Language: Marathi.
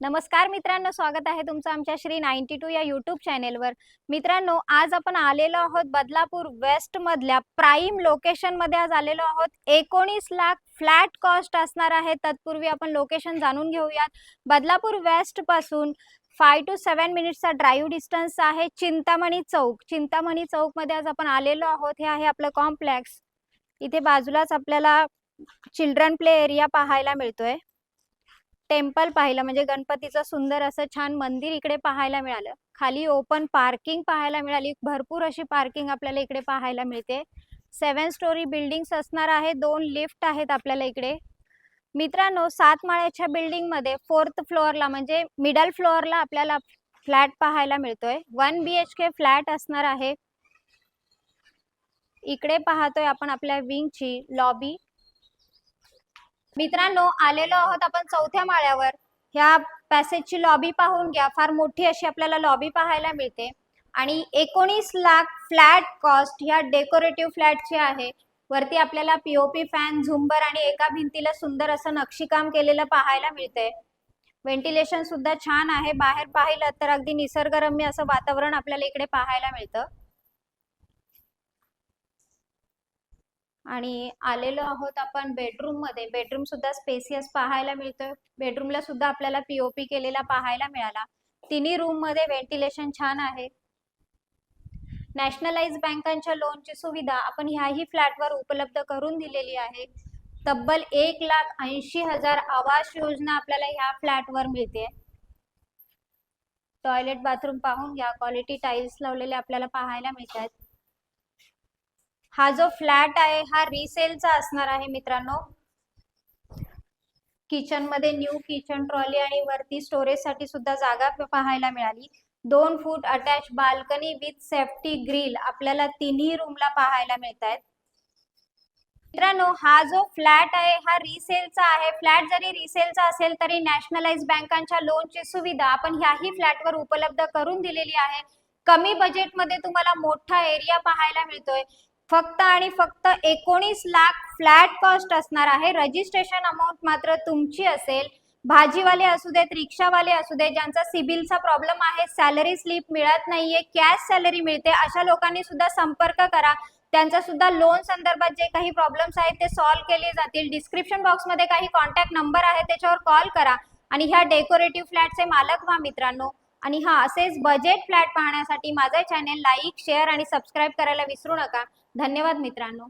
नमस्कार मित्रांनो, स्वागत आहे तुमचं आमच्या श्री 92 या यूट्यूब चॅनेलवर। मित्रांनो, आज आपण आलेलो आहोत बदलापूर वेस्ट मधल्या प्राइम लोकेशन मध्ये आज आलेलो आहोत। 19 लाख फ्लॅट कॉस्ट असणार आहे। तत्पूर्वी आपण लोकेशन जाणून घेऊयात। बदलापूर वेस्ट पासून 5 to 7 मिनिट्सचा ड्राइव्ह डिस्टन्स आहे। चिंतामणी चौक मध्ये आज आपण आलेलो आहोत। हे आहे आपलं कॉम्प्लेक्स। इथे बाजूलाच आपल्याला चिल्ड्रन प्ले एरिया पाहायला मिळतोय। टेम्पल पाहिलं म्हणजे गणपतीचं सुंदर असं छान मंदिर इकडे पाहायला मिळालं। खाली ओपन पार्किंग पाहायला मिळाली। भरपूर अशी पार्किंग आपल्याला इकडे पाहायला मिळते। 7 स्टोरी बिल्डिंग्स असणार आहे। 2 लिफ्ट आहेत आपल्याला इकडे। मित्रांनो, 7 माळ्याच्या बिल्डिंग मध्ये 4th फ्लोअरला म्हणजे मिडल फ्लोअरला आपल्याला फ्लॅट पाहायला मिळतोय। 1 BHK फ्लॅट असणार आहे। इकडे पाहतोय आपण आपल्या विंगची लॉबी। मित्रांनो, आलेलो आहोत आपण 4थ्या माळ्यावर। ह्या पॅसेजची लॉबी पाहून घ्या। फार मोठी अशी आपल्याला लॉबी पाहायला मिळते आणि 19 लाख फ्लॅट कॉस्ट ह्या डेकोरेटिव्ह फ्लॅटची आहे। वरती आपल्याला पीओपी फॅन, झुंबर आणि एका भिंतीला सुंदर असं नक्षीकाम केलेलं पाहायला मिळते। व्हेंटिलेशन सुद्धा छान आहे। बाहेर पाहिलं तर अगदी निसर्गरम्य असं वातावरण आपल्याला इकडे पाहायला मिळतं। आणि आलेलो आहोत आपण बेडरूम मध्ये। बेडरूम सुद्धा स्पेसियस पाहायला मिळतोय। बेडरूमला सुद्धा आपल्याला पीओपी केलेला पाहायला मिळाला। तिन्ही रूम मध्ये व्हेंटिलेशन छान आहे। नॅशनलाइज बँकांच्या लोनची सुविधा आपण ह्याही फ्लॅटवर उपलब्ध करून दिलेली आहे। तब्बल 1,80,000 आवास योजना आपल्याला ह्या फ्लॅटवर मिळते। टॉयलेट बाथरूम पाहून घ्या। क्वालिटी टाइल्स लावलेले आपल्याला पाहायला मिळतात। हा जो फ्लॅट आहे हा रिसेलचा असणार आहे मित्रांनो। किचन मध्ये न्यू किचन ट्रॉली आणि वरती स्टोरेज साठी सुद्धा जागा पाहायला मिळाली। 2 foot attach balcony with safety grill आपल्याला तिन्ही रूमला पाहायला मिळतात। मित्रांनो, हा जो फ्लॅट आहे हा रिसेलचा आहे। फ्लॅट जरी रिसेलचा असेल तरी नॅशनलाइज बँकांच्या लोनची सुविधा आपण ह्याही फ्लॅटवर उपलब्ध करून दिलेली आहे। कमी बजेटमध्ये तुम्हाला मोठा एरिया पाहायला मिळतोय। फक्त आणि फक्त 19 लाख फ्लॅट कॉस्ट असणार आहे। रजिस्ट्रेशन अमाउंट मात्र तुमची असेल। भाजीवाले असू देत, रिक्षावाले असू देत, ज्यांचा सिबिलचा प्रॉब्लेम आहे, सॅलरी स्लिप मिळत नाहीये, कॅश सॅलरी मिळते, अशा लोकांनी सुद्धा संपर्क करा। त्यांचा सुद्धा लोन संदर्भात जे काही प्रॉब्लेम्स आहेत ते सॉल्व्ह केले जातील। डिस्क्रिप्शन बॉक्स मध्ये काही कॉन्टॅक्ट नंबर आहे, त्याच्यावर कॉल करा आणि ह्या डेकोरेटिव्ह फ्लॅटचे मालक व्हा मित्रांनो। आणि हा असेच बजेट फ्लॅट पाहण्यासाठी माझे चॅनल लाईक, शेअर आणि सबस्क्राईब करायला विसरू नका। धन्यवाद मित्रांनो।